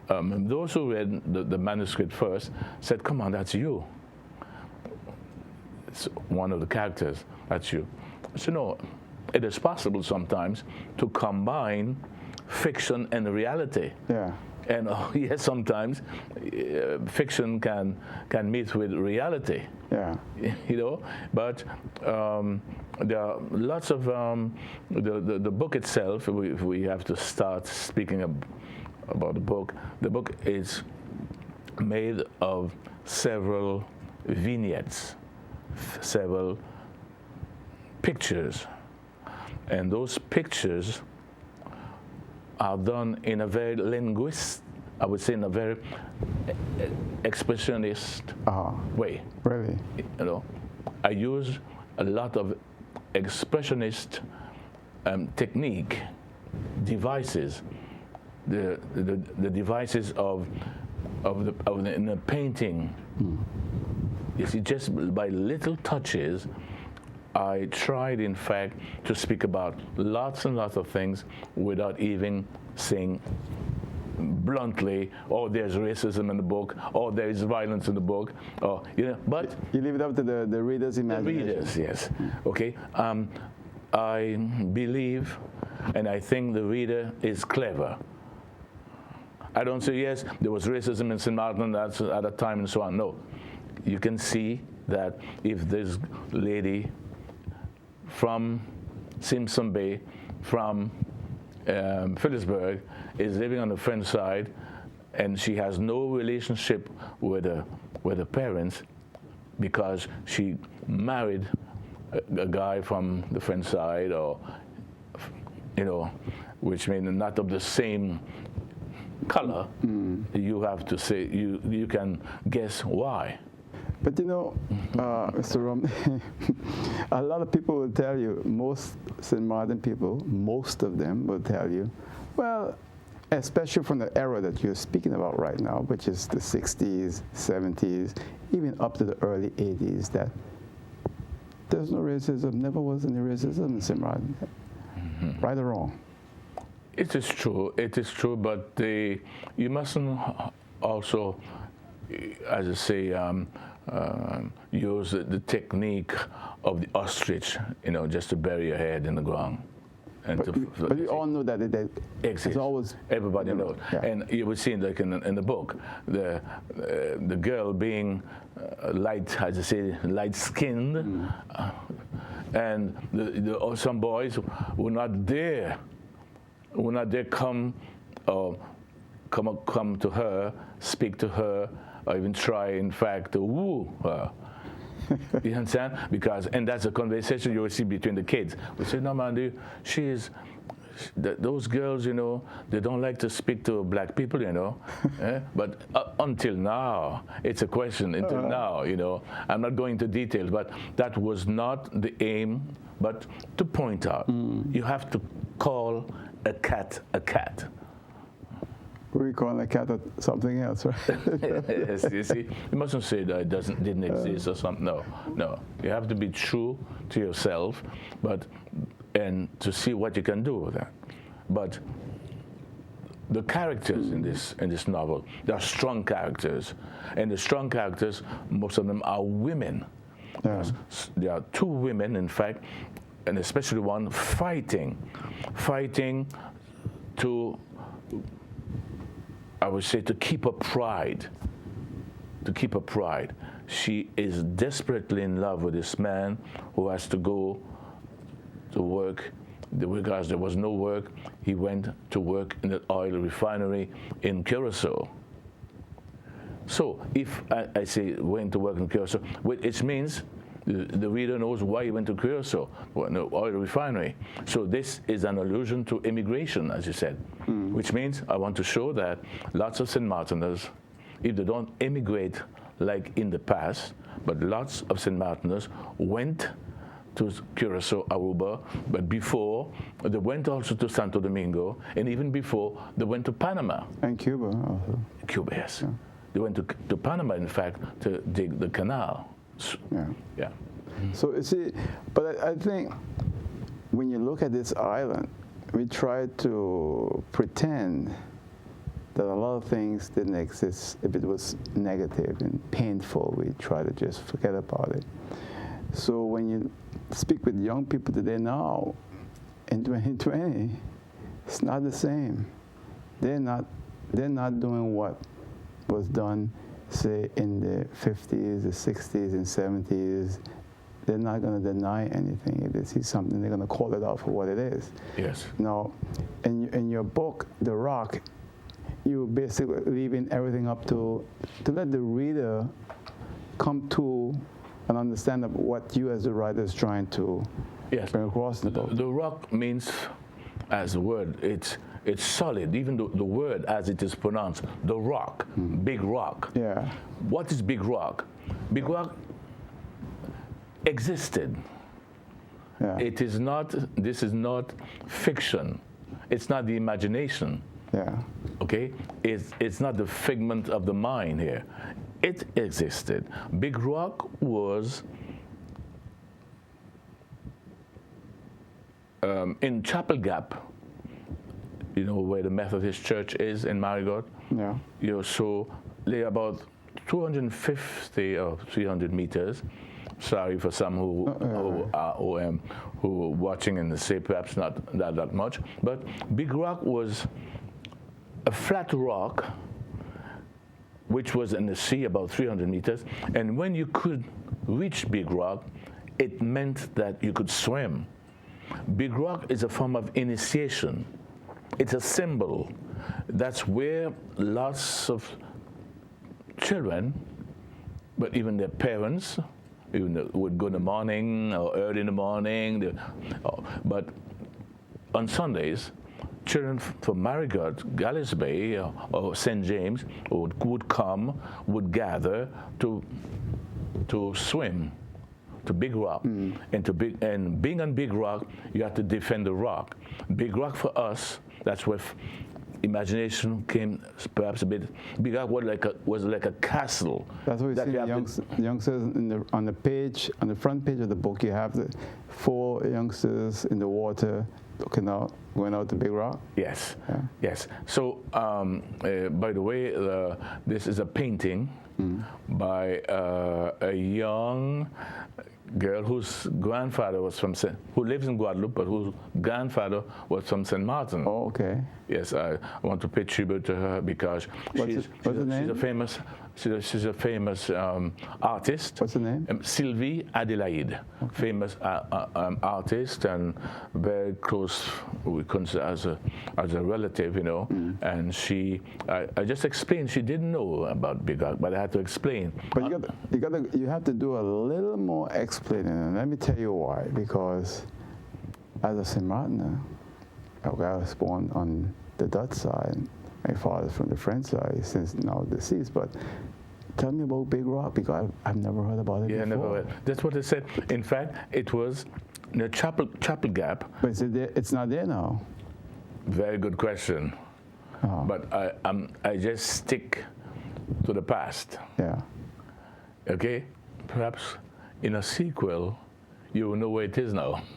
those who read the manuscript first said, "Come on, that's you. It's one of the characters. That's you." So no, it is possible sometimes to combine fiction and reality. Yeah. And yes, sometimes fiction can meet with reality. Yeah. You know, but there are lots of the book itself. If we have to start speaking about the book. The book is made of several vignettes, several pictures, and those pictures are done in a very I would say in a very expressionist way. Really? You know, I use a lot of expressionist technique, devices, the devices in the painting. You see, just by little touches, I tried, in fact, to speak about lots and lots of things without even saying bluntly, "Oh, there's racism in the book," or "there is violence in the book," or But you leave it up to the reader's imagination. The readers, yes. Okay. I believe, and I think the reader is clever. I don't say yes, there was racism in St. Martin at a time and so on. No, you can see that if this lady from Simpson Bay, from Phillipsburg, is living on the French side, and she has no relationship with her parents because she married a guy from the French side, or which means not of the same color. You have to say you can guess why. But Mr. Romney, a lot of people will tell you, most St. Martin people, most of them will tell you, well, especially from the era that you're speaking about right now, which is the 60s, 70s, even up to the early 80s, that there's no racism, never was any racism in St. Martin. Right or wrong? It is true, but you mustn't also, as I say, use the technique of the ostrich, just to bury your head in the ground. And but you all know that it exists. It's always everybody knows, yeah. And you will see, like in the book, the girl being light-skinned, and some boys will not dare come to her, speak to her, or even try, in fact, to woo her. You understand? And that's a conversation you will see between the kids. We say, "No, man, those girls, they don't like to speak to black people, But until now, it's a question. Until now, I'm not going into details, but that was not the aim. But to point out, you have to call a cat a cat. We call a cat something else, right? Yes, you see, you mustn't say that it didn't exist or something. No. You have to be true to yourself, and to see what you can do with that. But the characters in this novel, they are strong characters, and the strong characters, most of them are women. Yeah. There are two women, in fact, and especially one fighting to, I would say, to keep her pride. She is desperately in love with this man who has to go to work. Because there was no work, he went to work in the oil refinery in Curacao. So if I say went to work in Curacao, it means the reader knows why he went to Curacao, the oil refinery. So this is an allusion to immigration, as you said, which means I want to show that lots of St. Martiners, if they don't immigrate like in the past, but lots of St. Martiners went to Curacao, Aruba, but before they went also to Santo Domingo, and even before they went to Panama. And Cuba also. Cuba, yes. Yeah. They went to Panama, in fact, to dig the canal. Yeah. So you see, but I think when you look at this island, we try to pretend that a lot of things didn't exist. If it was negative and painful, we try to just forget about it. So when you speak with young people today now, in 2020, it's not the same. They're not doing what was done, say, in the 50s, the 60s, and 70s. They're not going to deny anything. If they see something, they're going to call it out for what it is. Yes. Now, in your book, The Rock, you're basically leaving everything up to let the reader come to an understanding of what you as the writer is trying to bring across in the book. The rock means, as a word, it's solid. Even the word as it is pronounced, the rock, big rock. Yeah. What is big rock? Big rock existed. Yeah. This is not fiction. It's not the imagination. Yeah. Okay? It's not the figment of the mind here. It existed. Big Rock was in Chapel Gap, you know, where the Methodist Church is in Marigot. Yeah. You know, so they're about 250 or 300 meters. Sorry for some who are watching and say perhaps not that much. But Big Rock was a flat rock which was in the sea about 300 meters. And when you could reach Big Rock, it meant that you could swim. Big Rock is a form of initiation. It's a symbol. That's where lots of children, but even their parents, would go in the morning or early in the morning. But on Sundays, children from Marigot, Gallis Bay, or St. James would gather to swim to Big Rock. And being on Big Rock, you have to defend the rock. Big Rock for us, that's where imagination came perhaps a bit. Big Rock was like a castle. That's what we see the youngsters on the front page of the book. You have the 4 youngsters in the water looking out, going out to Big Rock. Yes, yeah. Yes. So, by the way, this is a painting by a young girl whose grandfather was who lives in Guadeloupe, but whose grandfather was from St. Martin. Oh, okay. Yes, I want to pay tribute to her because she's a famous artist. What's her name? Sylvie Adelaide, okay. Famous artist and very close, we consider as a relative, you know. And I just explained she didn't know about Big Rock, but I had to explain. But you have to do a little more explaining, and let me tell you why. Because as a St. Martiner, I was born on the Dutch side. My father's from the French side, since now deceased. But tell me about Big Rock, because I've never heard about it before. Never heard. That's what I said. In fact, it was in the Chapel Gap. But it's not there now. Very good question. Oh. But I just stick to the past. Yeah. Okay? Perhaps in a sequel, you will know where it is now.